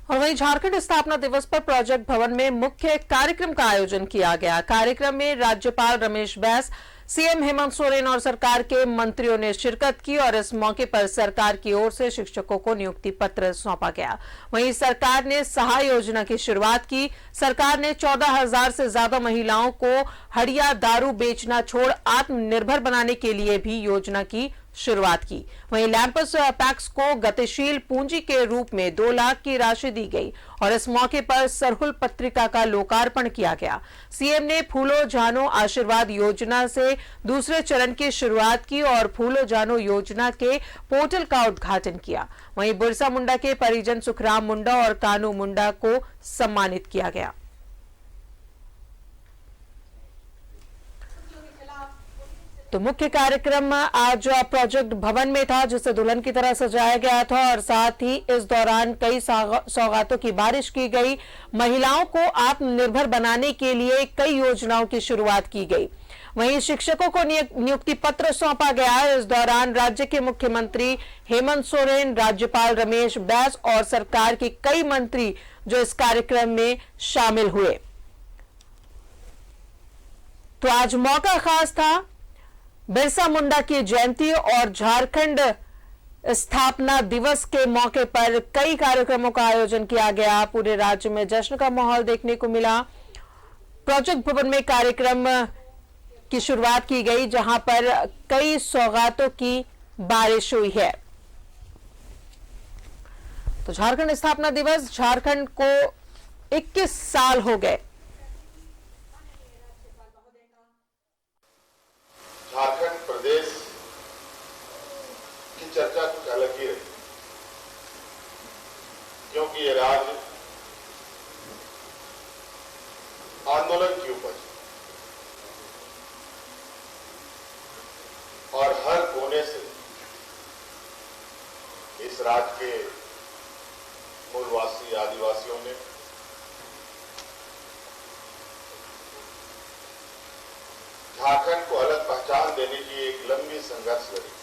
और वहीं झारखंड स्थापना दिवस पर प्रोजेक्ट भवन में मुख्य कार्यक्रम का आयोजन किया गया। कार्यक्रम में राज्यपाल रमेश बैस, सीएम हेमंत सोरेन और सरकार के मंत्रियों ने शिरकत की और इस मौके पर सरकार की ओर से शिक्षकों को नियुक्ति पत्र सौंपा गया। वहीं सरकार ने सहाय योजना की शुरुआत की। सरकार ने 14,000 से ज्यादा महिलाओं को हड़िया दारू बेचना छोड़ आत्मनिर्भर बनाने के लिए भी योजना की शुरुआत की। वहीं लैंपस पैक्स को गतिशील पूंजी के रूप में 2 लाख की राशि दी गई और इस मौके पर सरहुल पत्रिका का लोकार्पण किया गया। सीएम ने फूलो जानो आशीर्वाद योजना से दूसरे चरण की शुरुआत की और फूलो जानो योजना के पोर्टल का उद्घाटन किया। वहीं बिरसा मुंडा के परिजन सुखराम मुंडा और कानू मुंडा को सम्मानित किया गया। तो मुख्य कार्यक्रम आज प्रोजेक्ट भवन में था, जिसे दुल्हन की तरह सजाया गया था और साथ ही इस दौरान कई सौगातों की बारिश की गई। महिलाओं को आत्मनिर्भर बनाने के लिए कई योजनाओं की शुरुआत की गई। वहीं शिक्षकों को नियुक्ति पत्र सौंपा गया। इस दौरान राज्य के मुख्यमंत्री हेमंत सोरेन, राज्यपाल रमेश बैस और सरकार के कई मंत्री जो इस कार्यक्रम में शामिल हुए। तो आज मौका खास था। बिरसा मुंडा की जयंती और झारखंड स्थापना दिवस के मौके पर कई कार्यक्रमों का आयोजन किया गया। पूरे राज्य में जश्न का माहौल देखने को मिला। प्रोजेक्ट भवन में कार्यक्रम की शुरुआत की गई, जहां पर कई सौगातों की बारिश हुई है। तो झारखंड स्थापना दिवस, झारखंड को 21 साल हो गए। झारखंड प्रदेश की चर्चा कुछ अलग ही रही, क्योंकि ये राज्य आंदोलन की उपज और हर कोने से इस राज्य के मूलवासी आदिवासियों ने झारखंड को अलग पहचान देने की एक लंबी संघर्ष लड़ी।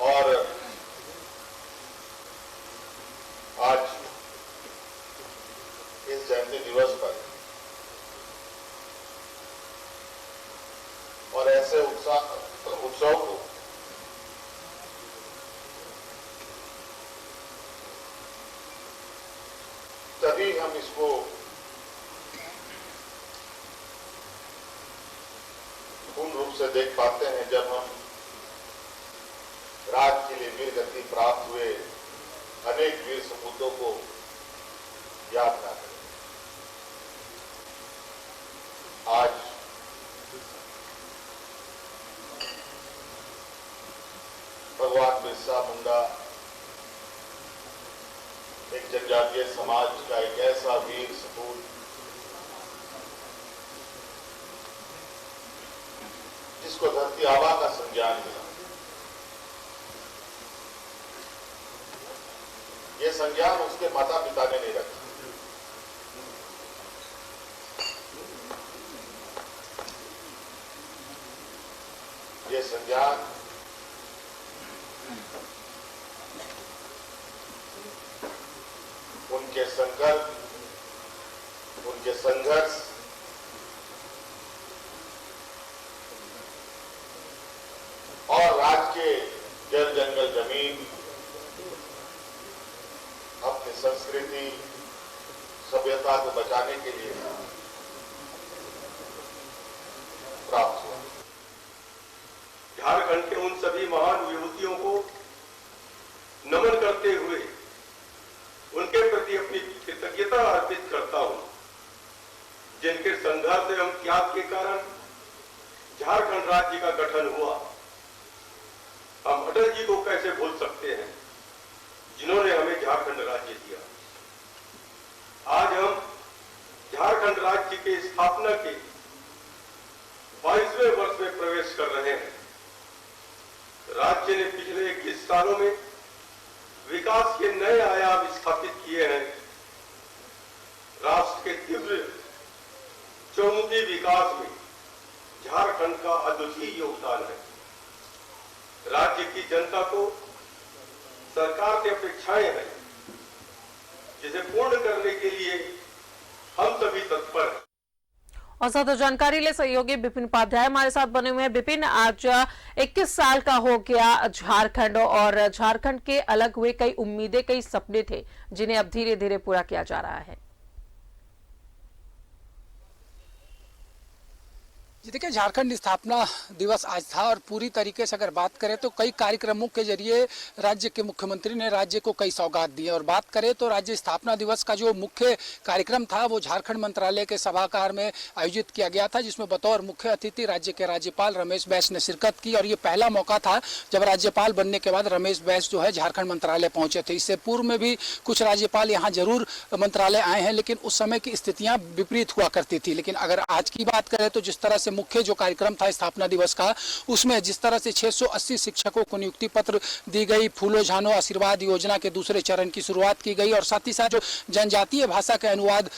और आज इस जयंती दिवस पर और ऐसे उत्सव को तभी हम इसको पूर्ण रूप से देख पाते हैं जब हम राज्य के लिए वीर गति प्राप्त हुए अनेक वीर सपूतों को याद ना करें। आज भगवान बिरसा मुंडा एक जनजातीय समाज का एक ऐसा वीर सपूत जिसको धरती आबा का संज्ञान मिला। ये संज्ञान उसके माता पिता ने नहीं रखा। ये संज्ञान उनके संकल्प, उनके संघर्ष और राज्य के जल जंगल जमीन, अपनी संस्कृति सभ्यता को बचाने के लिए प्राप्त हुआ। झारखंड के उन सभी महान विभूतियों को नमन करते हुए उनके प्रति अपनी कृतज्ञता अर्पित करता हूं, जिनके संघर्ष एवं त्याग के कारण झारखंड राज्य का गठन हुआ। हम अटल जी को कैसे भूल सकते हैं, जिन्होंने हमें झारखंड राज्य दिया। आज हम झारखंड राज्य के स्थापना के 22वें वर्ष में प्रवेश कर रहे हैं। राज्य ने पिछले 21 सालों में विकास के नए आयाम स्थापित किए हैं। राष्ट्र के तीव्र चौमुखी विकास में झारखंड का अद्वितीय योगदान है। राज्य की जनता को सरकार की अपेक्षाएं हैं, जिसे पूर्ण करने के लिए हम सभी तत्पर हैं। और ज्यादा जानकारी ले सहयोगी विपिन उपाध्याय हमारे साथ बने हुए हैं। विपिन, आज 21 साल का हो गया झारखंड, और झारखंड के अलग हुए कई उम्मीदें, कई सपने थे जिन्हें अब धीरे धीरे पूरा किया जा रहा है। जी देखिए, झारखंड स्थापना दिवस आज था और पूरी तरीके से अगर बात करें तो कई कार्यक्रमों के जरिए राज्य के मुख्यमंत्री ने राज्य को कई सौगात दी। और बात करें तो राज्य स्थापना दिवस का जो मुख्य कार्यक्रम था वो झारखंड मंत्रालय के सभागार में आयोजित किया गया था, जिसमें बतौर मुख्य अतिथि राज्य के राज्यपाल रमेश बैस ने शिरकत की। और ये पहला मौका था जब राज्यपाल बनने के बाद रमेश बैस जो है झारखंड मंत्रालय पहुंचे थे। इससे पूर्व में भी कुछ राज्यपाल यहाँ जरूर मंत्रालय आए हैं, लेकिन उस समय की स्थितियां विपरीत हुआ करती थी। लेकिन अगर आज की बात करें तो जिस तरह से मुख्य जो कार्यक्रम था स्थापना दिवस का, उसमें जिस तरह से 680 शिक्षकों को नियुक्ति पत्र दी गई, फूलो झानो आशीर्वाद योजना के दूसरे चरण की शुरुआत की गई, और साथ ही साथ जो जनजातीय भाषा के अनुवाद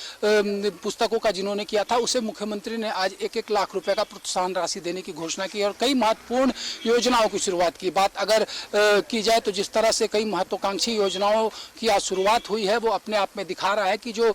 पुस्तकों का जिन्होंने किया था उसे मुख्यमंत्री ने आज 1-1 लाख रुपए का प्रोत्साहन राशि देने की घोषणा की और कई महत्वपूर्ण योजनाओं की शुरुआत की। बात अगर की जाए तो जिस तरह से कई महत्वाकांक्षी योजनाओं की आज शुरुआत हुई है वो अपने आप में दिखा रहा है कि जो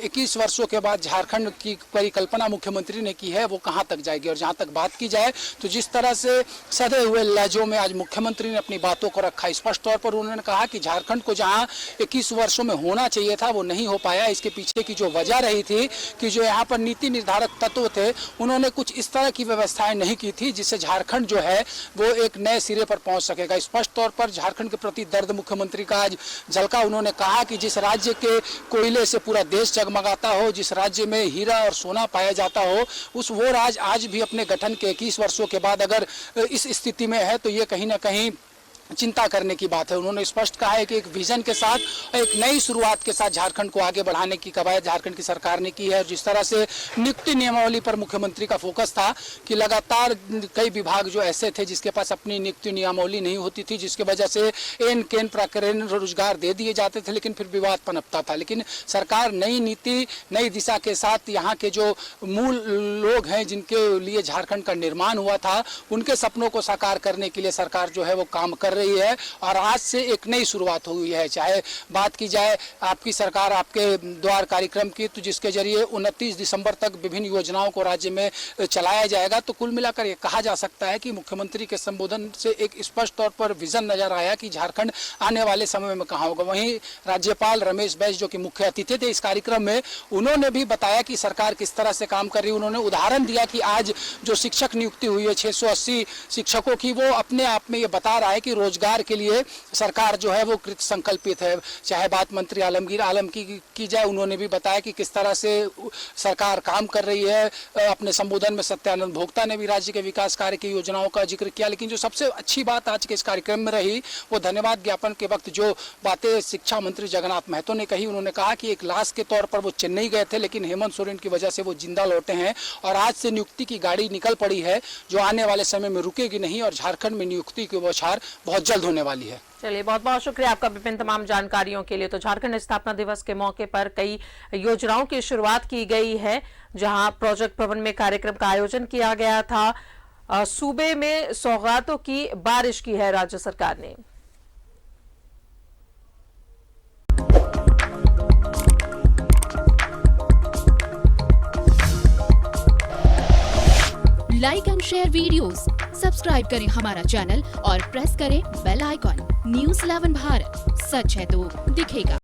21 वर्षों के बाद झारखंड की परिकल्पना मुख्यमंत्री ने की है वो कहां तक जाएगी। और जहां तक बात की जाए तो जिस तरह से सधे हुए लहजों में आज मुख्यमंत्री ने अपनी बातों को रखा, स्पष्ट तौर पर उन्होंने कहा कि झारखंड को जहां 21 वर्षों में होना चाहिए था वो नहीं हो पाया। इसके पीछे की जो वजह रही थी कि जो यहाँ पर नीति निर्धारक तत्व थे उन्होंने कुछ इस तरह की व्यवस्थाएं नहीं की थी जिससे झारखंड जो है वो एक नए सिरे पर पहुंच सकेगा। स्पष्ट तौर पर झारखंड के प्रति दर्द मुख्यमंत्री का आज झलका। उन्होंने कहा कि जिस राज्य के कोयले से पूरा देश जगमगाता हो, जिस राज्य में हीरा और सोना पाया जाता हो, वो राज्य आज भी अपने गठन के 21 वर्षों के बाद अगर इस स्थिति में है तो ये कहीं ना कहीं चिंता करने की बात है। उन्होंने स्पष्ट कहा है कि एक विजन के साथ, एक नई शुरुआत के साथ झारखंड को आगे बढ़ाने की कवायद झारखंड की सरकार ने की है। और जिस तरह से नियुक्ति नियमावली पर मुख्यमंत्री का फोकस था कि लगातार कई विभाग जो ऐसे थे जिसके पास अपनी नियुक्ति नियमावली नहीं होती थी, जिसकी वजह से एन केन प्रकरण रोजगार दे दिए जाते थे, लेकिन फिर विवाद पनपता था। लेकिन सरकार नई नीति, नई दिशा के साथ यहाँ के जो मूल लोग हैं जिनके लिए झारखंड का निर्माण हुआ था, उनके सपनों को साकार करने के लिए सरकार जो है वो काम कर रही है। और आज से एक नई शुरुआत हुई है। चाहे बात की जाए आपकी सरकार आपके द्वार कार्यक्रम की, तो जिसके जरिए 29 दिसंबर तक विभिन्न योजनाओं को राज्य में चलाया जाएगा, तो कुल मिलाकर ये कहा जा सकता है कि मुख्यमंत्री के संबोधन से एक स्पष्ट तौर पर विजन नजर आया कि झारखंड आने वाले समय में कहाँ होगा। वहीं राज्यपाल रमेश बैस जो कि मुख्य अतिथि थे इस कार्यक्रम में, उन्होंने भी बताया कि सरकार किस तरह से काम कर रही है। उन्होंने उदाहरण दिया कि आज जो शिक्षक नियुक्ति हुई है 680 शिक्षकों की, वो अपने आप में ये बता रहा है कि रोजगार के लिए सरकार जो है वो कृत संकल्पित है। चाहे बात मंत्री आलमगीर आलम की जाए, उन्होंने भी बताया कि किस तरह से सरकार काम कर रही है। अपने संबोधन में सत्यानंद भोक्ता ने भी राज्य के विकास कार्य की योजनाओं का जिक्र किया। लेकिन जो सबसे अच्छी बात आज के इस कार्यक्रम में रही वो धन्यवाद ज्ञापन के वक्त जो बातें शिक्षा मंत्री जगन्नाथ महतो ने कही। उन्होंने कहा कि एक लाश के तौर पर वो चेन्नई गए थे, लेकिन हेमंत सोरेन की वजह से वो जिंदा लौटे हैं और आज से नियुक्ति की गाड़ी निकल पड़ी है जो आने वाले समय में रुकेगी नहीं और झारखंड में नियुक्ति की बौछार बहुत जल्द होने वाली है। चलिए, बहुत बहुत शुक्रिया आपका विपिन तमाम जानकारियों के लिए। तो झारखंड स्थापना दिवस के मौके पर कई योजनाओं की शुरुआत की गई है, जहां प्रोजेक्ट भवन में कार्यक्रम का आयोजन किया गया था। सूबे में सौगातों की बारिश की है राज्य सरकार ने। Like and share videos, subscribe करें हमारा चैनल और प्रेस करें बेल आइकॉन। न्यूज़ 11 भारत, सच है तो दिखेगा।